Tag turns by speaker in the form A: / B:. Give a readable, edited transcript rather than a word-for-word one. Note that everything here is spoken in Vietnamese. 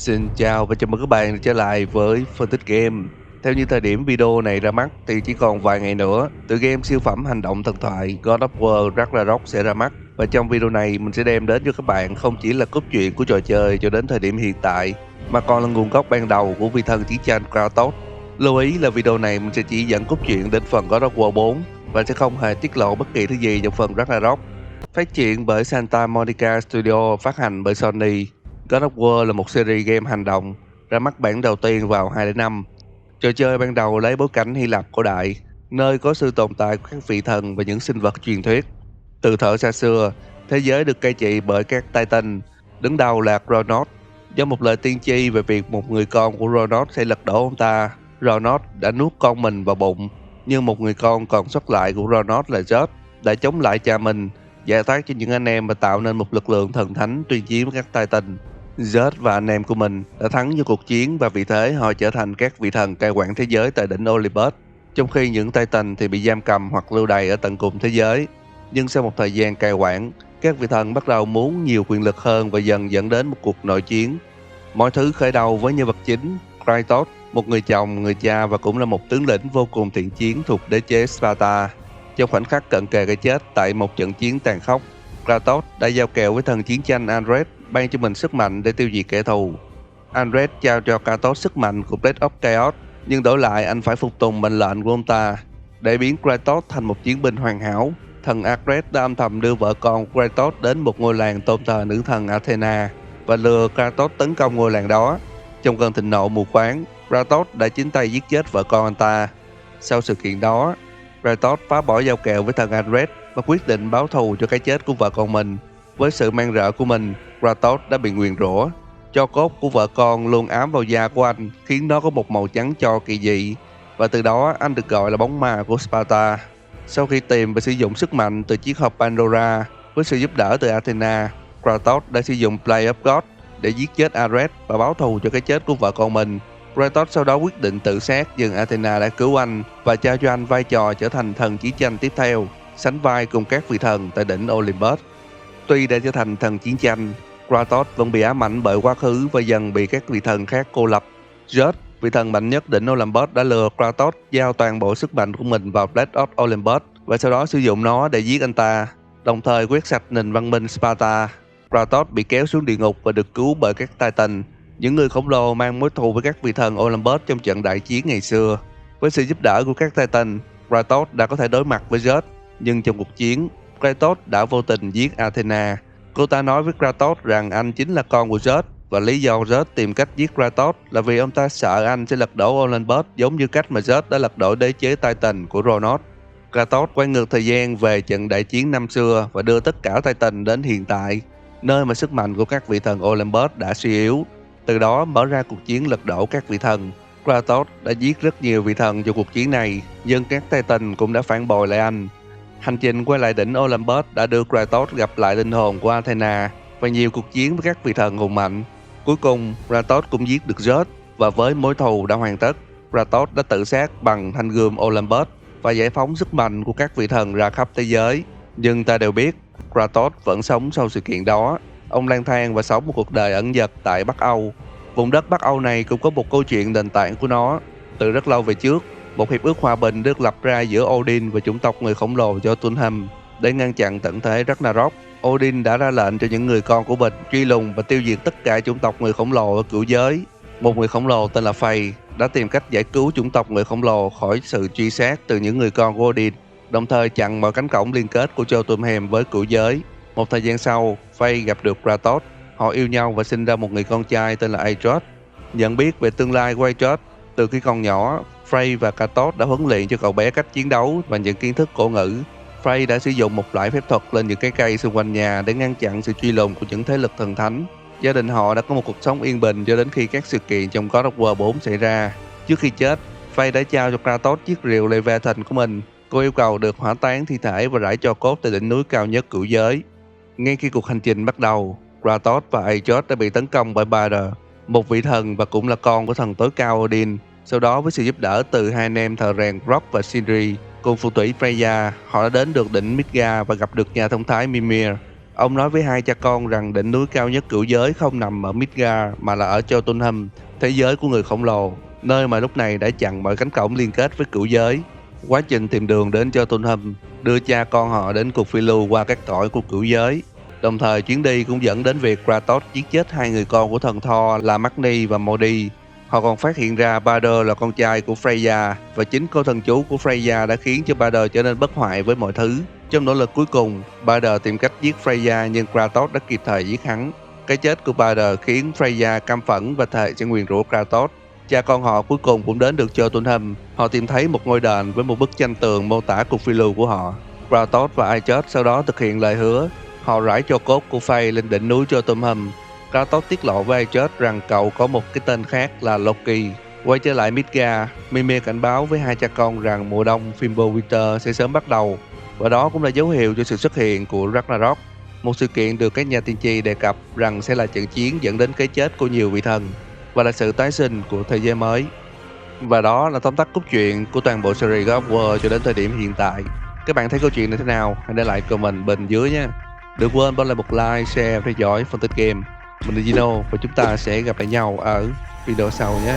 A: Xin chào và chào mừng các bạn trở lại với phân tích game. Theo như thời điểm video này ra mắt thì chỉ còn vài ngày nữa, tựa game siêu phẩm hành động thần thoại God of War Ragnarok sẽ ra mắt. Và trong video này mình sẽ đem đến cho các bạn không chỉ là cốt truyện của trò chơi cho đến thời điểm hiện tại, mà còn là nguồn gốc ban đầu của vị thần chiến tranh Kratos. Lưu ý là video này mình sẽ chỉ dẫn cốt truyện đến phần God of War 4 và sẽ không hề tiết lộ bất kỳ thứ gì trong phần Ragnarok. Phát triển bởi Santa Monica Studio, phát hành bởi Sony. God of War là một series game hành động ra mắt bản đầu tiên vào 2005. Trò chơi ban đầu lấy bối cảnh Hy Lạp cổ đại, nơi có sự tồn tại của các vị thần và những sinh vật truyền thuyết. Từ thuở xa xưa, thế giới được cai trị bởi các Titan, đứng đầu là Kronos. Do một lời tiên tri về việc một người con của Kronos sẽ lật đổ ông ta, Kronos đã nuốt con mình vào bụng. Nhưng một người con còn sót lại của Kronos là Zeus đã chống lại cha mình, giải thoát cho những anh em và tạo nên một lực lượng thần thánh tuyên chiến với các Titan. Zeus và anh em của mình đã thắng trong cuộc chiến và vì thế họ trở thành các vị thần cai quản thế giới tại đỉnh Olympus, trong khi những Titan thì bị giam cầm hoặc lưu đày ở tận cùng thế giới. Nhưng sau một thời gian cai quản, các vị thần bắt đầu muốn nhiều quyền lực hơn và dần dẫn đến một cuộc nội chiến. Mọi thứ khởi đầu với nhân vật chính Kratos, một người chồng, người cha và cũng là một tướng lĩnh vô cùng thiện chiến thuộc đế chế Sparta. Trong khoảnh khắc cận kề cái chết tại một trận chiến tàn khốc, Kratos đã giao kèo với thần chiến tranh Ares, ban cho mình sức mạnh để tiêu diệt kẻ thù. Ares trao cho Kratos sức mạnh của Blade of Chaos, nhưng đổi lại anh phải phục tùng mệnh lệnh của ông ta. Để biến Kratos thành một chiến binh hoàn hảo, thần Ares đã âm thầm đưa vợ con của Kratos đến một ngôi làng tôn thờ nữ thần Athena và lừa Kratos tấn công ngôi làng đó. Trong cơn thịnh nộ mù quáng, Kratos đã chính tay giết chết vợ con anh ta. Sau sự kiện đó, Kratos phá bỏ giao kèo với thần Ares và quyết định báo thù cho cái chết của vợ con mình. Với sự man rợ của mình, Kratos đã bị nguyền rủa. Tro cốt của vợ con luôn ám vào da của anh, khiến nó có một màu trắng tro kỳ dị, và từ đó anh được gọi là bóng ma của Sparta. Sau khi tìm và sử dụng sức mạnh từ chiếc hộp Pandora với sự giúp đỡ từ Athena, Kratos đã sử dụng Blade of God để giết chết Ares và báo thù cho cái chết của vợ con mình. Kratos sau đó quyết định tự sát, nhưng Athena đã cứu anh và trao cho anh vai trò trở thành thần chiến tranh tiếp theo, sánh vai cùng các vị thần tại đỉnh Olympus. Tuy đã trở thành thần chiến tranh, Kratos vẫn bị ám ảnh bởi quá khứ và dần bị các vị thần khác cô lập. Zeus, vị thần mạnh nhất đỉnh Olympus, đã lừa Kratos giao toàn bộ sức mạnh của mình vào Blade of Olympus và sau đó sử dụng nó để giết anh ta, đồng thời quét sạch nền văn minh Sparta. Kratos bị kéo xuống địa ngục và được cứu bởi các Titan, những người khổng lồ mang mối thù với các vị thần Olympus trong trận đại chiến ngày xưa. Với sự giúp đỡ của các Titan, Kratos đã có thể đối mặt với Zeus, nhưng trong cuộc chiến, Kratos đã vô tình giết Athena. Cô ta nói với Kratos rằng anh chính là con của Zeus, và lý do Zeus tìm cách giết Kratos là vì ông ta sợ anh sẽ lật đổ Olympus giống như cách mà Zeus đã lật đổ đế chế Titan của Kronos. Kratos quay ngược thời gian về trận đại chiến năm xưa và đưa tất cả Titan đến hiện tại, nơi mà sức mạnh của các vị thần Olympus đã suy yếu. Từ đó mở ra cuộc chiến lật đổ các vị thần. Kratos đã giết rất nhiều vị thần trong cuộc chiến này, nhưng các Titan cũng đã phản bội lại anh. Hành trình quay lại đỉnh Olympus đã đưa Kratos gặp lại linh hồn của Athena và nhiều cuộc chiến với các vị thần hùng mạnh. Cuối cùng, Kratos cũng giết được Zeus, và với mối thù đã hoàn tất, Kratos đã tự sát bằng thanh gươm Olympus và giải phóng sức mạnh của các vị thần ra khắp thế giới. Nhưng ta đều biết, Kratos vẫn sống sau sự kiện đó. Ông lang thang và sống một cuộc đời ẩn dật tại Bắc Âu. Vùng đất Bắc Âu này cũng có một câu chuyện nền tảng của nó. Từ rất lâu về trước, một hiệp ước hòa bình được lập ra giữa Odin và chủng tộc người khổng lồ Jotunheim. Để ngăn chặn tận thế Ragnarok, Odin đã ra lệnh cho những người con của mình truy lùng và tiêu diệt tất cả chủng tộc người khổng lồ ở cửu giới. Một người khổng lồ tên là Frey đã tìm cách giải cứu chủng tộc người khổng lồ khỏi sự truy sát từ những người con của Odin, đồng thời chặn mọi cánh cổng liên kết của Jotunheim với cửu giới. Một thời gian sau, Frey gặp được Kratos. Họ yêu nhau và sinh ra một người con trai tên là Atreus. Nhận biết về tương lai của Atreus, từ khi còn nhỏ, Frey và Kratos đã huấn luyện cho cậu bé cách chiến đấu và những kiến thức cổ ngữ. Frey đã sử dụng một loại phép thuật lên những cái cây xung quanh nhà để ngăn chặn sự truy lùng của những thế lực thần thánh. Gia đình họ đã có một cuộc sống yên bình cho đến khi các sự kiện trong God of War 4 xảy ra. Trước khi chết, Frey đã trao cho Kratos chiếc rìu Leviathan của mình. Cô yêu cầu được hỏa táng thi thể và rải tro cốt tại đỉnh núi cao nhất cửu giới. Ngay khi cuộc hành trình bắt đầu, Kratos và Atreus đã bị tấn công bởi Balder, một vị thần và cũng là con của thần tối cao Odin. Sau đó, với sự giúp đỡ từ hai anh em thợ rèn Rock và Sindri cùng phù thủy Freya, họ đã đến được đỉnh Midgard và gặp được nhà thông thái Mimir. Ông nói với hai cha con rằng đỉnh núi cao nhất cửu giới không nằm ở Midgard mà là ở Jotunheim, thế giới của người khổng lồ, nơi mà lúc này đã chặn mọi cánh cổng liên kết với cửu giới. Quá trình tìm đường đến Jotunheim đưa cha con họ đến cuộc phiêu lưu qua các cõi của cửu giới. Đồng thời chuyến đi cũng dẫn đến việc Kratos giết chết hai người con của thần Thor là Magni và Modi. Họ còn phát hiện ra Baldur là con trai của Freya, và chính câu thần chú của Freya đã khiến cho Baldur trở nên bất hoại với mọi thứ. Trong nỗ lực cuối cùng, Baldur tìm cách giết Freya nhưng Kratos đã kịp thời giết hắn. Cái chết của Baldur khiến Freya căm phẫn và thề sẽ nguyền rủa Kratos. Cha con họ cuối cùng cũng đến được Jotunheim. Họ tìm thấy một ngôi đền với một bức tranh tường mô tả cuộc phiêu lưu của họ. Kratos và Atreus sau đó thực hiện lời hứa. Họ rải tro cốt của Frey lên đỉnh núi Jotunheim. Kratos tiết lộ với Atreus rằng cậu có một cái tên khác là Loki. Quay trở lại Midgard, Mimir cảnh báo với hai cha con rằng mùa đông Fimbulwinter sẽ sớm bắt đầu, và đó cũng là dấu hiệu cho sự xuất hiện của Ragnarok, một sự kiện được các nhà tiên tri đề cập rằng sẽ là trận chiến dẫn đến cái chết của nhiều vị thần và là sự tái sinh của thế giới mới. Và đó là tóm tắt cốt truyện của toàn bộ series God of War cho đến thời điểm hiện tại. Các bạn thấy câu chuyện này thế nào? Hãy để lại comment bên dưới nhé. Đừng quên bấm lại một like, share, theo dõi phân tích game. Mình là Gino và chúng ta sẽ gặp lại nhau ở video sau nhé.